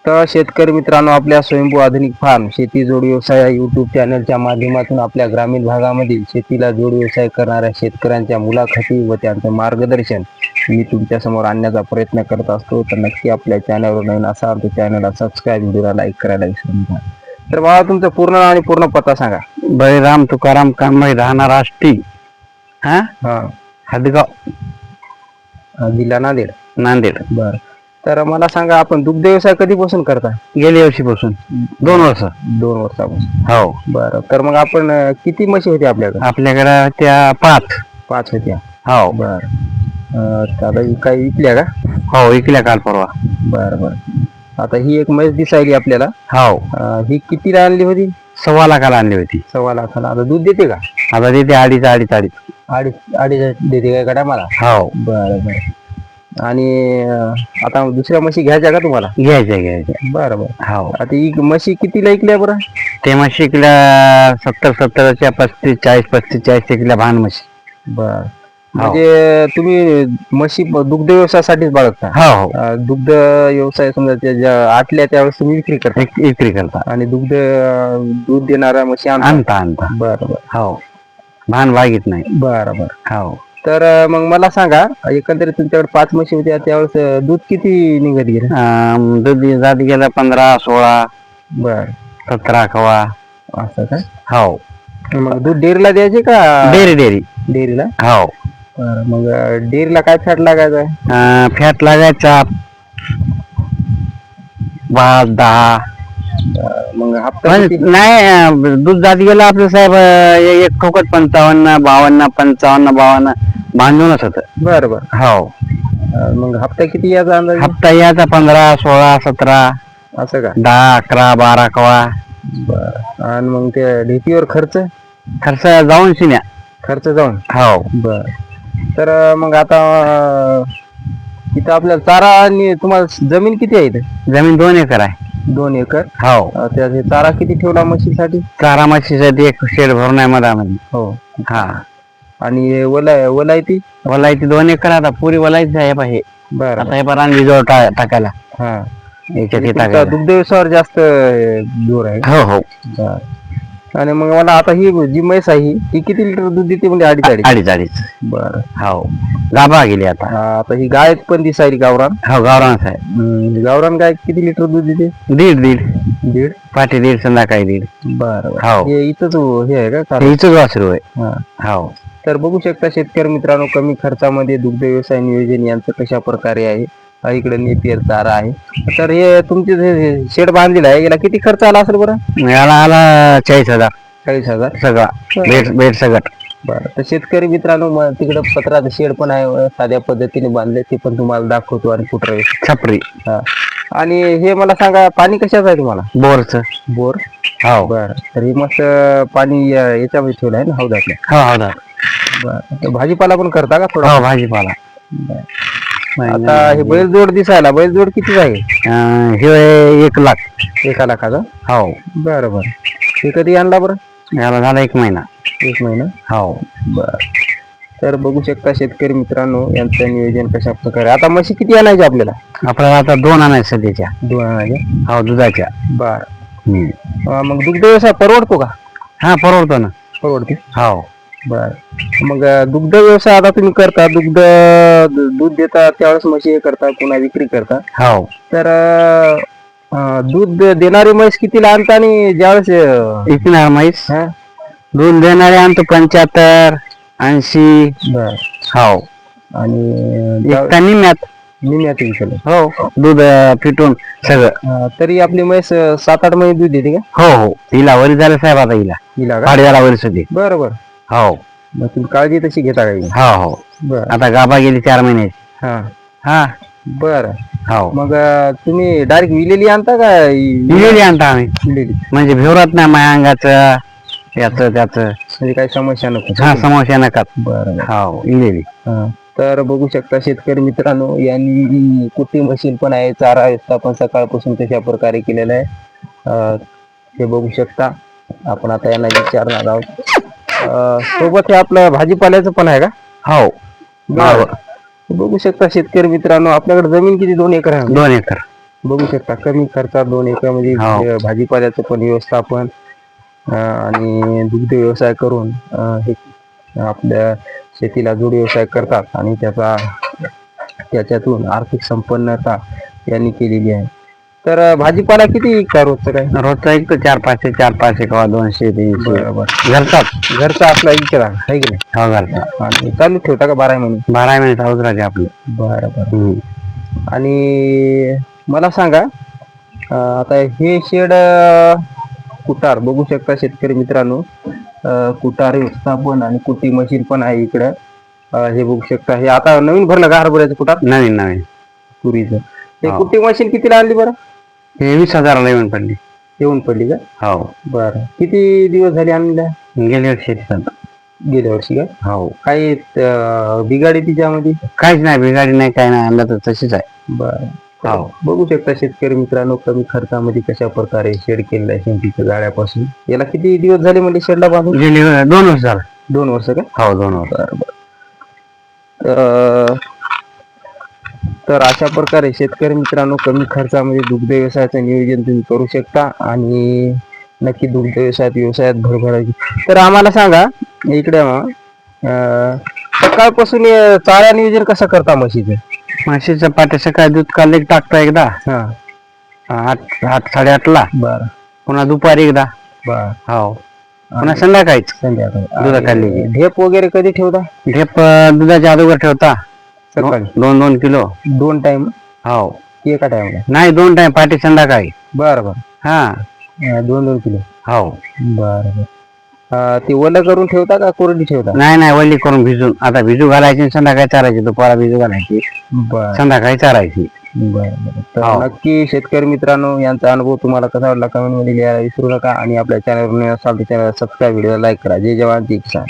तर शेतकरी मित्रांनो, आपल्या स्वयंभू आधुनिक फार्म शेती जोड व्यवसाय या युट्यूब चॅनलच्या माध्यमातून आपल्या ग्रामीण भागामधील शेतीला जोड व्यवसाय करणाऱ्या शेतकऱ्यांच्या मुलाखती व त्यांचं मार्गदर्शन मी तुमच्या समोर आणण्याचा प्रयत्न करत असतो. तर नक्की आपल्या चॅनलवर नवीन असाल तर चॅनलला सबस्क्राईब, व्हिडिओला लाईक करायला विसरू नका. तर बाबा, तुमचं पूर्ण नाव आणि पूर्ण पत्ता सांगा. बळीराम तुकाराम कांबळे, राहणार आष्टी, हा, हदगाव, जिल्हा नांदेड. नांदेड. बर. तर मला सांगा, आपण दुग्ध व्यवसाय कधीपासून करता? गेल्या वर्षीपासून 2 वर्ष. 2 वर्षापासून. हो. बरं. तर मग आपण किती म्हशी होती आपल्याकडे? आपल्याकडे त्या 5 होत्या. हो. बर. आता काही विकल्या का? हो, विकल्या काल परवा. बर. आता ही एक म्हैस दिसायली आपल्याला. हो. ही कितीला आणली होती? 1.25 लाखाला आणली होती. 1.25 लाखाला. आता दूध देते का? आता देते अडीच. अडीच देते काय कडा मला? हो. बरं. आणि आता दुसऱ्या म्हशी घ्यायच्या का तुम्हाला? घ्यायच्या. बरं. हो. आता ही म्हशी कितीला ऐकल्या बरं? ते म्हशी इकल्या 70-70च्या 35-40 इकल्या भान म्हशी. बर. म्हणजे तुम्ही म्हशी दुग्ध व्यवसायासाठीच बाळगता? हो. दुग्ध व्यवसाय समजा त्या आटल्या त्यावेळेस तुम्ही विक्री करता आणि दूध देणाऱ्या म्हशी आणता? बरं. हो. भान बागीत नाही. बरं. हो. तर मग मला सांगा, एकंदरीत तुमच्याकडे 5 म्हशी होत्या त्यावेळेस दूध किती निघत गेलं? दूध जात गेला 15-16. बर. 17 कवा. असं का? हो. मग दूध डेअरीला द्यायचे का? डेअरीला. हो. बरं. मग डेअरीला काय फॅट लागायचा? फॅट लागायचा 5-10. मग हप्ता नाही, दूध जात गेलं आपलं साहेब एक ठोकत 55-52 बांधूनच होत. बरं. हो. मग हप्ता किती याचा अंदाज? हप्ता याचा 15-16-17. असं का? 10-11-12 कवा. बर. आणि मग त्या ढेपीवर खर्च जाऊन शिन्या खर्च जाऊन. हो. बर. तर मग आता इथं आपल्याला चारा आणि तुम्हाला जमीन किती आहे? जमीन 2 एकर आहे. 2 एकर. हो. त्यात चारा किती ठेवला म्हशीसाठी? चारा म्हशीसाठी एक शेड भरून आहे मधामध्ये. हो. हा. आणि वलायती 2 एकर. आता पुरी वलायची आहे हे. बरं. आता हे रानगी जोड टाकायला. हा. याच्यात दुग्ध व्यवसायावर जास्त जोर आहे. हो. बर. आणि मग मला आता ही जी म्हैस आहे ही किती लिटर दूध देते? म्हणजे 2.5. बरं. हो. गाभा गेली आता. आता ही गाय पण दिसायली गावरान. हो, गावरान आहे. गावरान गाय किती लिटर दूध देते? 1.5. पाठी 1.5, संध्याकाळी 1.5. बरं. हो. हे इथंच हे आहे का? इथंच वासरू आहे. हो. तर बघू शकता शेतकरी मित्रांनो, कमी खर्चामध्ये दुग्ध व्यवसाय नियोजन यांचं कशा प्रकारे आहे. इकडे नेपियर चारा आहे. तर हे तुमचे जे शेड बांधलेलं आहे याला किती खर्च आला असेल बरं? याला आला 40,000. 40,000 सगळा बेड सगळं. बरं. तर शेतकरी मित्रांनो, मग तिकडे पत्राचं शेड पण आहे, साध्या पद्धतीने बांधले, ते पण तुम्हाला दाखवतो. आणि कुठं छपरी. आणि हे मला सांगा, पाणी कशाचं आहे तुम्हाला? बोर. हो. बरं. तर हे मस्त पाणी याच्यामध्ये ठेवलं आहे ना, हौदातल्या? हो. बरं. भाजीपाला पण करता का थोडा? हो, भाजीपाला. आता हे बैलजोड दिसायला, बैलजोड किती आहे? हे 1 लाख. 1 लाखाचा? हो. बरं. हे कधी आणला बरं? याला झाला 1 महिना. 1 महिना. हो. बरं. तर बघू शकता शेतकरी मित्रांनो, यांचं नियोजन कशा प्रकारे. आता म्हशी किती आणायची आपल्याला? आता 2 आणायच्या सध्याच्या. 2 आणायच्या. हो, दुधाच्या. बरं. मग दुग्ध व्यवसाय परवडतो का? हा, परवडतो ना. परवडते. हो. बर. मग दुग्ध व्यवसाय आता तुम्ही करता, दूध देता त्यावेळेस म्हशी करता, पुन्हा विक्री करता. हो. तर दूध देणारी म्हैस कितीला आणता आणि ज्यावेळेस विकणार म्हैस? दूध देणारे आणतो 75-80. बर. हो. आणि निम्यात विकलं. हो. दूध फिटून सगळं. तरी आपली म्हैस 7-8 महिने दूध देते का? हो. हिला वरी झालं साहेब. आता हिला पाडव्याला वरी सुद्धा. बरोबर. हो. मग तुम्ही काळजी तशी घेता का? हो. आता गाभा गेली 4 महिन्याची. हा. बर. हो. मग तुम्ही डायरेक्ट विलेली आणता का? विलेली आणता आम्ही. म्हणजे भिवरात नाही माझ्या अंगाचं याचं त्याचं. म्हणजे काही समस्या नको. समस्या नका. बरं. हो, विलेली. तर बघू शकता शेतकरी मित्रांनो, यांनी कुट्टी मशीन पण आहे, चारा व्यवस्थापन सकाळपासून कशा प्रकारे केलेलं आहे हे बघू शकता. आपण आता यांना विचारणार आहोत. सोबत हे आपलं भाजीपाल्याचं पण आहे का? हो. बघू शकता शेतकरी मित्रांनो, आपल्याकडे जमीन किती? 2 एकर आहे. 2 एकर. बघू शकता कमी खर्चात 2 एकरमध्ये हो. भाजीपाल्याचं पण व्यवस्थापन आणि दुग्ध व्यवसाय करून हे आपल्या शेतीला जोड व्यवसाय करतात आणि त्याच्यातून आर्थिक संपन्नता यांनी केलेली आहे. तर भाजीपाला किती विकता रोजचं काय? रोजचा एक तर 400-500 किंवा 200-300 बरोबर. घरचा आपला विचार आहे की नाही? हो घरचा. आणि चालू ठेवता का 12 महिने? 12 महिने चालूच राहते आपलं. बरं. आणि मला सांगा आता हे शेड कुटार बघू शकता शेतकरी मित्रांनो, कुटार व्यवस्थापन आणि कुटी मशीन पण आहे इकडं. हे बघू शकता, हे आता नवीन भरलं का हरभऱ्याचं कुटार? नवीन तुरीचं. हे हो. कुटी मशीन कितीला आणली बरं? हे 20,000ला येऊन पडली. का? हो. बरं. किती दिवस झाले आणल्या? गेल्या वर्षी गेल्या वर्षी का? हो. काही बिगाडी तिच्यामध्ये? काहीच नाही, बिघाडी नाही, काय नाही, आणलं तर तशीच आहे. बरं. हो. बघू शकता शेतकरी मित्रांनो, कमी खर्चामध्ये कशा प्रकारे शेड केलेलं आहे शेतीच्या गाड्यापासून. याला किती दिवस झाले म्हणजे शेडला बांधून? गेली 2 वर्ष झालं. 2 वर्ष का? हो 2 वर्ष. तर अशा प्रकारे शेतकरी मित्रांनो कमी खर्चामध्ये दुग्ध व्यवसायाचं नियोजन तुम्ही करू शकता आणि नक्की दुग्ध व्यवसायात भरभरायची. तर आम्हाला सांगा इकडे सकाळपासून चारा नियोजन कसं करता म्हशीचं? म्हशीचं पाट्या सकाळी दूध काढले की टाकता एकदा हा. 8-8:30ला, बरं पुन्हा दुपारी एकदा. बरं. हो. पुन्हा संध्याकाळीच संध्याकाळी दूध काढली की. ढेप वगैरे कधी ठेवता? ढेप दुधाच्या अगोदर ठेवता. सकाळी 2-2 किलो. 2 टाइम हो. एका टाइमला? नाही 2 टाइम, पाठी संध्याकाळी. बरं. हा. 2-2 किलो. हो. बरं. ते ओलं करून ठेवता का कोरडी ठेवता? नाही वल्ली करून भिजून, आता भिजू घालायची, संध्याकाळी चारायची, दुपारा भिजू घालायची, बरं. संध्याकाळी चारायची. बरं. तर हो. नक्की शेतकरी मित्रांनो यांचा अनुभव तुम्हाला कसा वाटला कमेंट मध्ये लिहायला विसरू नका आणि आपल्या चॅनलवर नवीन असाल तर चॅनल सबस्क्राईब, व्हिडिओ लाईक करा. जय जवान जय किसान.